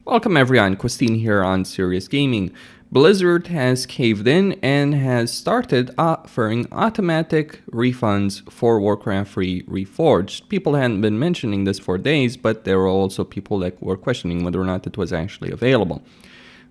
Welcome everyone, Christine here on Serious Gaming. Blizzard has caved in and has started offering automatic refunds for Warcraft 3 Reforged. People hadn't been mentioning this for days, but there were also people that were questioning whether or not it was actually available.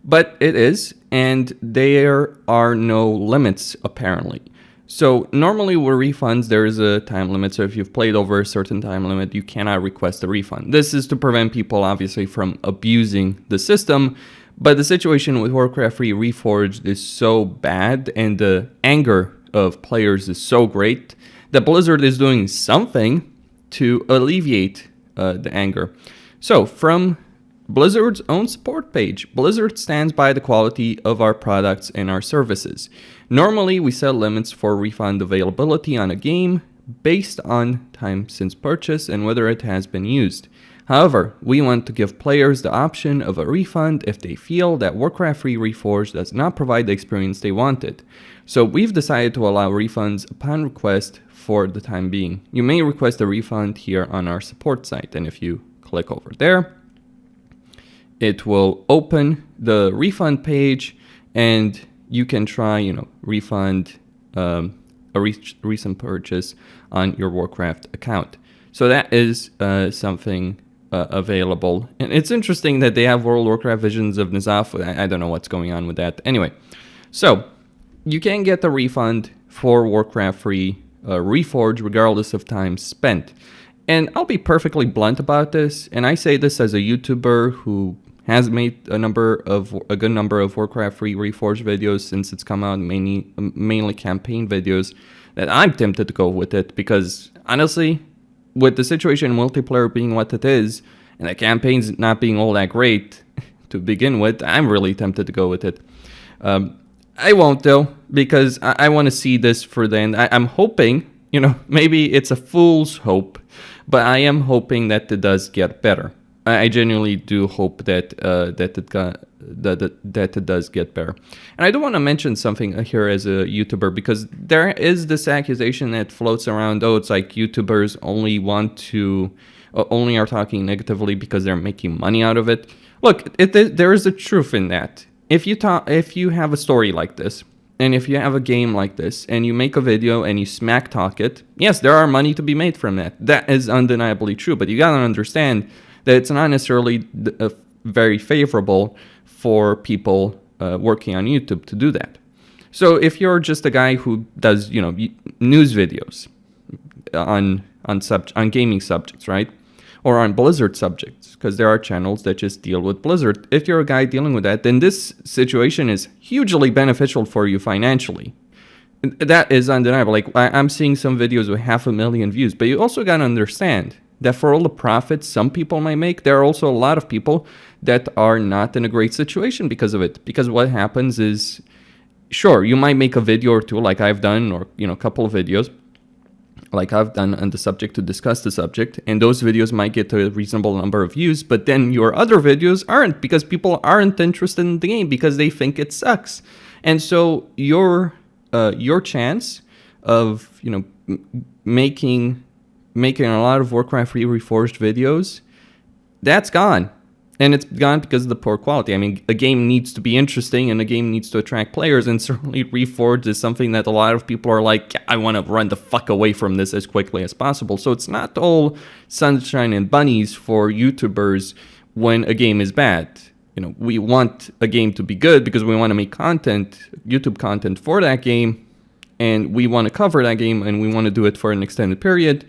But it is, and there are no limits apparently. So normally with refunds there is a time limit, so if you've played over a certain time limit you cannot request a refund. This is to prevent people obviously from abusing the system, but the situation with Warcraft 3 Reforged is so bad and the anger of players is so great that Blizzard is doing something to alleviate the anger. So from Blizzard's own support page, Blizzard stands by the quality of our products and our services. Normally, we set limits for refund availability on a game based on time since purchase and whether it has been used. However, we want to give players the option of a refund if they feel that Warcraft 3 Reforged does not provide the experience they wanted. So we've decided to allow refunds upon request for the time being. You may request a refund here on our support site, and if you click over there, it will open the refund page and you can try, refund a recent purchase on your Warcraft account. So that is something available. And it's interesting that they have World of Warcraft Visions of N'Zoth. I don't know what's going on with that. Anyway, so you can get a refund for Warcraft 3 Reforged regardless of time spent. And I'll be perfectly blunt about this, and I say this as a YouTuber who has made a good number of Warcraft 3 Reforged videos since it's come out, mainly campaign videos, that I'm tempted to go with it because honestly, with the situation in multiplayer being what it is, and the campaigns not being all that great to begin with, I'm really tempted to go with it. I won't though, because I want to see this for the end. I'm hoping, maybe it's a fool's hope, but I am hoping that it does get better. I genuinely do hope that it does get better. And I do want to mention something here as a YouTuber, because there is this accusation that floats around, it's like YouTubers only are talking negatively because they're making money out of it. Look, there is a truth in that. If you have a story like this, and if you have a game like this, and you make a video and you smack talk it, yes, there are money to be made from that. That is undeniably true, but you gotta understand that it's not necessarily very favorable for people working on YouTube to do that. So if you're just a guy who does, news videos on gaming subjects, right? Or on Blizzard subjects, because there are channels that just deal with Blizzard. If you're a guy dealing with that, then this situation is hugely beneficial for you financially. That is undeniable. Like, I'm seeing some videos with 500,000 views, but you also gotta understand that for all the profits some people might make, there are also a lot of people that are not in a great situation because of it. Because what happens is, sure, you might make a video or two like I've done, or a couple of videos like I've done on the subject to discuss the subject, and those videos might get a reasonable number of views, but then your other videos aren't, because people aren't interested in the game because they think it sucks. And so your chance of making a lot of Warcraft 3 Reforged videos, that's gone. And it's gone because of the poor quality. I mean, a game needs to be interesting and a game needs to attract players, and certainly Reforged is something that a lot of people are like, I want to run the fuck away from this as quickly as possible. So it's not all sunshine and bunnies for YouTubers when a game is bad. We want a game to be good because we want to make content, YouTube content for that game, and we want to cover that game, and we want to do it for an extended period.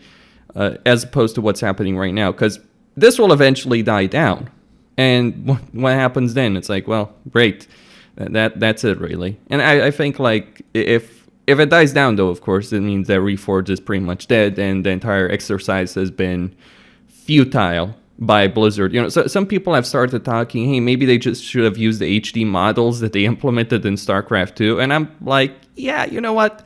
As opposed to what's happening right now, because this will eventually die down. And what happens then? It's like, well, great. That's it, really. And I think, like, if it dies down, though, of course, it means that Reforged is pretty much dead, and the entire exercise has been futile by Blizzard. So some people have started talking, hey, maybe they just should have used the HD models that they implemented in StarCraft 2. And I'm like, yeah, you know what?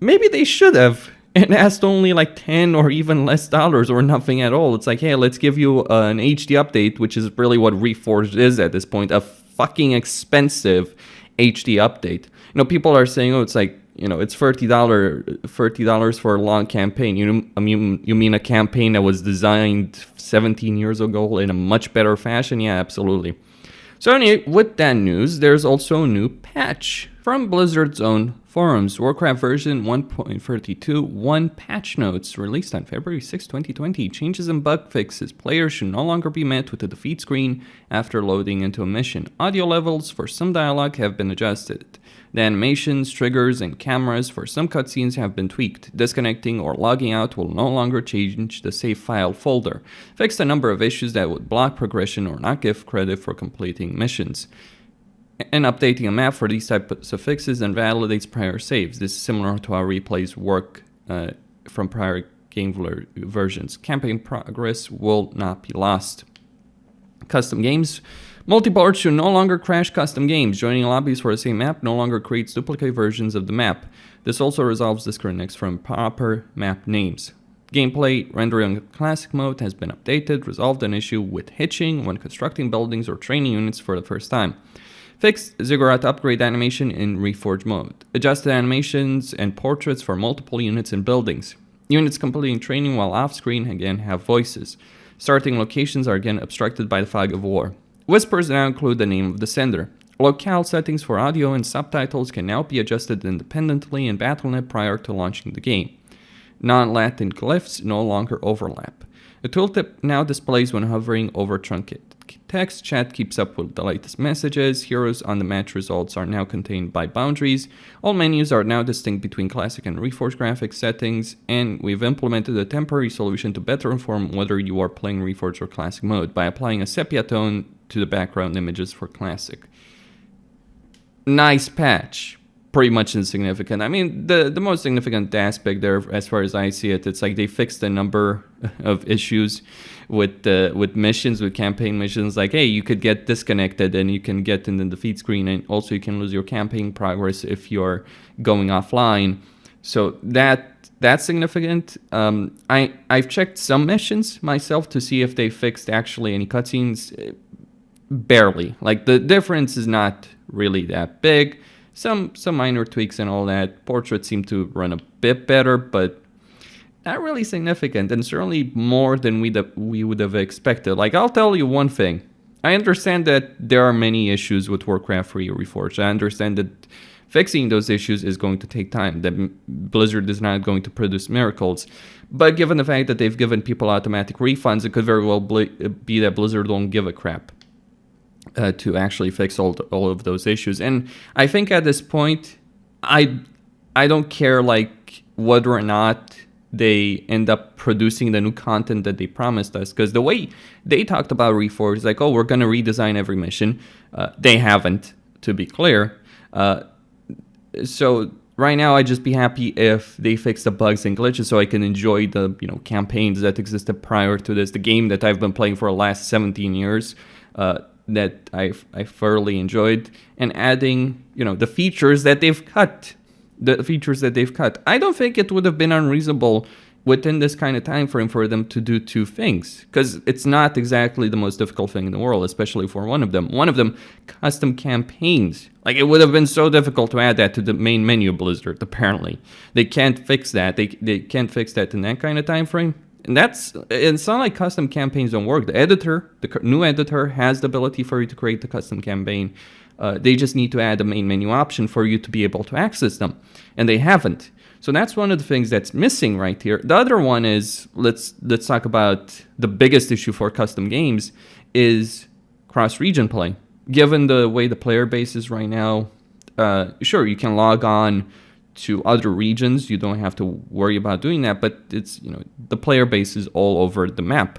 Maybe they should have. And asked only like $10 or even less dollars or nothing at all. It's like, hey, let's give you an HD update, which is really what Reforged is at this point, a fucking expensive HD update. People are saying, it's like, it's $30 for a long campaign. You mean a campaign that was designed 17 years ago in a much better fashion? Yeah, absolutely. So anyway, with that news, there's also a new patch from Blizzard's own forums. Warcraft version 1.32, 1 patch notes released on February 6, 2020. Changes and bug fixes. Players should no longer be met with a defeat screen after loading into a mission. Audio levels for some dialogue have been adjusted. The animations, triggers, and cameras for some cutscenes have been tweaked. Disconnecting or logging out will no longer change the save file folder. Fixed a number of issues that would block progression or not give credit for completing missions. And updating a map for these types of fixes invalidates prior saves. This is similar to how replays work from prior game versions. Campaign progress will not be lost. Custom games. Multiplayer should no longer crash custom games. Joining lobbies for the same map no longer creates duplicate versions of the map. This also resolves disconnects from proper map names. Gameplay rendering classic mode has been updated, resolved an issue with hitching when constructing buildings or training units for the first time. Fixed ziggurat upgrade animation in Reforged mode. Adjusted animations and portraits for multiple units and buildings. Units completing training while off-screen again have voices. Starting locations are again obstructed by the fog of war. Whispers now include the name of the sender. Locale settings for audio and subtitles can now be adjusted independently in Battle.net prior to launching the game. Non-Latin glyphs no longer overlap. The tooltip now displays when hovering over truncated text. Chat keeps up with the latest messages. Heroes on the match results are now contained by boundaries. All menus are now distinct between classic and Reforged graphics settings, and we've implemented a temporary solution to better inform whether you are playing Reforged or classic mode by applying a sepia tone to the background images for classic. Nice patch. Pretty much insignificant. I mean, the most significant aspect there, as far as I see it, it's like they fixed a number of issues with missions, with campaign missions. Like, hey, you could get disconnected and you can get in the defeat screen, and also you can lose your campaign progress if you're going offline. So that's significant. I've checked some missions myself to see if they fixed actually any cutscenes. Barely. Like, the difference is not really that big. Some minor tweaks and all that. Portraits seem to run a bit better, but not really significant, and certainly more than we would have expected. Like, I'll tell you one thing. I understand that there are many issues with Warcraft 3 Reforged. I understand that fixing those issues is going to take time, that Blizzard is not going to produce miracles. But given the fact that they've given people automatic refunds, it could very well be that Blizzard don't give a crap to actually fix all of those issues. And I think at this point, I don't care like whether or not they end up producing the new content that they promised us, because the way they talked about Reforged is like, oh, we're going to redesign every mission. They haven't, to be clear. So right now, I'd just be happy if they fix the bugs and glitches so I can enjoy the campaigns that existed prior to this, the game that I've been playing for the last 17 years. That I thoroughly enjoyed, and adding, the features that they've cut. I don't think it would have been unreasonable within this kind of time frame for them to do two things, because it's not exactly the most difficult thing in the world, especially for one of them. One of them, custom campaigns. Like, it would have been so difficult to add that to the main menu of Blizzard, apparently. They can't fix that. They can't fix that in that kind of time frame. And it's not like custom campaigns don't work. The new editor has the ability for you to create the custom campaign. They just need to add a main menu option for you to be able to access them. And they haven't. So that's one of the things that's missing right here. The other one is, let's talk about the biggest issue for custom games is cross-region play. Given the way the player base is right now, sure, you can log on to other regions. You don't have to worry about doing that, but it's, the player base is all over the map.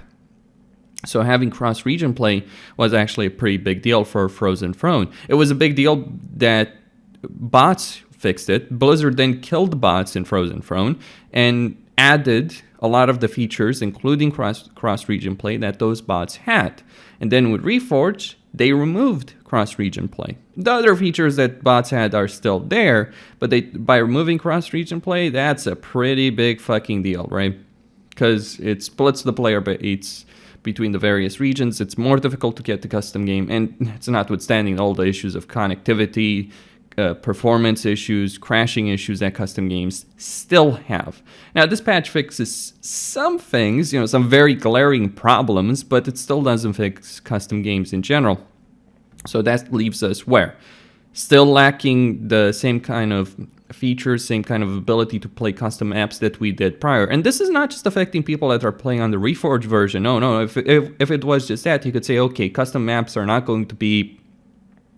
So having cross-region play was actually a pretty big deal for Frozen Throne. It was a big deal that bots fixed it. Blizzard then killed the bots in Frozen Throne and added a lot of the features, including cross-region play, that those bots had. And then with Reforged, they removed cross-region play. The other features that bots had are still there, but by removing cross-region play, that's a pretty big fucking deal, right? Because it splits the player base between the various regions. It's more difficult to get the custom game, and it's notwithstanding all the issues of connectivity, performance issues, crashing issues that custom games still have. Now, this patch fixes some things, some very glaring problems, but it still doesn't fix custom games in general. So that leaves us where? Still lacking the same kind of features, same kind of ability to play custom maps that we did prior. And this is not just affecting people that are playing on the Reforged version. No. If it was just that, you could say, okay, custom maps are not going to be,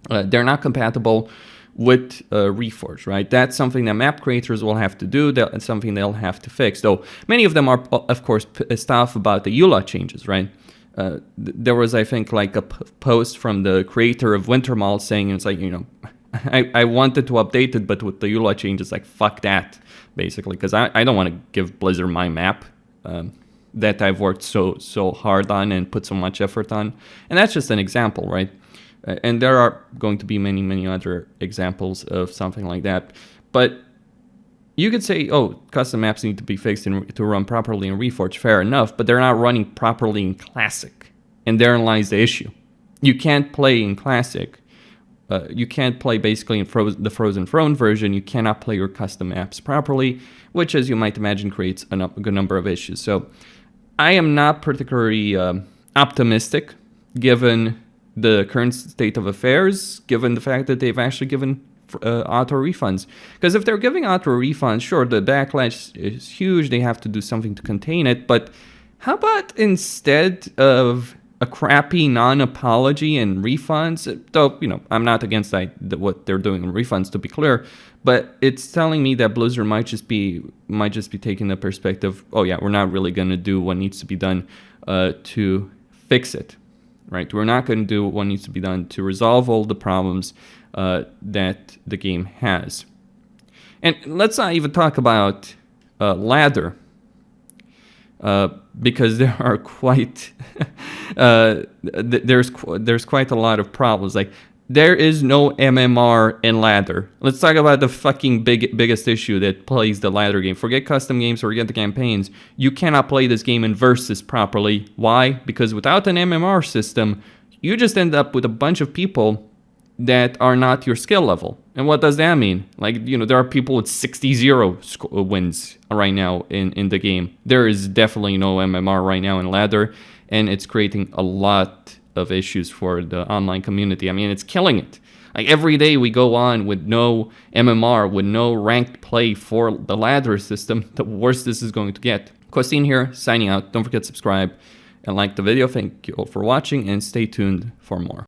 they're not compatible with Reforged, right? That's something that map creators will have to do. That's something they'll have to fix. Though many of them are, of course, pissed off about the EULA changes, right? There was, I think, like a post from the creator of Wintermall saying, it's like, I wanted to update it, but with the EULA changes, like, fuck that, basically, because I don't want to give Blizzard my map that I've worked so hard on and put so much effort on. And that's just an example, right? And there are going to be many other examples of something like that. But you could say, oh, custom maps need to be fixed to run properly in Reforged. Fair enough, but they're not running properly in Classic. And therein lies the issue. You can't play in Classic. You can't play basically in the Frozen Throne version. You cannot play your custom maps properly, which, as you might imagine, creates a good number of issues. So I am not particularly optimistic given the current state of affairs, given the fact that they've actually given auto refunds. Because if they're giving auto refunds, sure, the backlash is huge. They have to do something to contain it. But how about instead of a crappy non-apology and refunds? Though, I'm not against what they're doing in refunds, to be clear. But it's telling me that Blizzard might just be taking the perspective, oh yeah, we're not really going to do what needs to be done to fix it. Right, we're not going to do what needs to be done to resolve all the problems that the game has. And let's not even talk about ladder, because there are quite there's quite a lot of problems. Like, there is no MMR in ladder. Let's talk about the fucking biggest issue that plays the ladder game. Forget custom games, forget the campaigns. You cannot play this game in versus properly. Why? Because without an MMR system, you just end up with a bunch of people that are not your skill level. And what does that mean? Like, there are people with 60-0 wins right now in the game. There is definitely no MMR right now in ladder, and it's creating a lot of issues for the online community. I mean, it's killing it. Like, every day we go on with no MMR, with no ranked play for the ladder system, the worse this is going to get. Costin here, signing out. Don't forget to subscribe and like the video. Thank you all for watching, and stay tuned for more.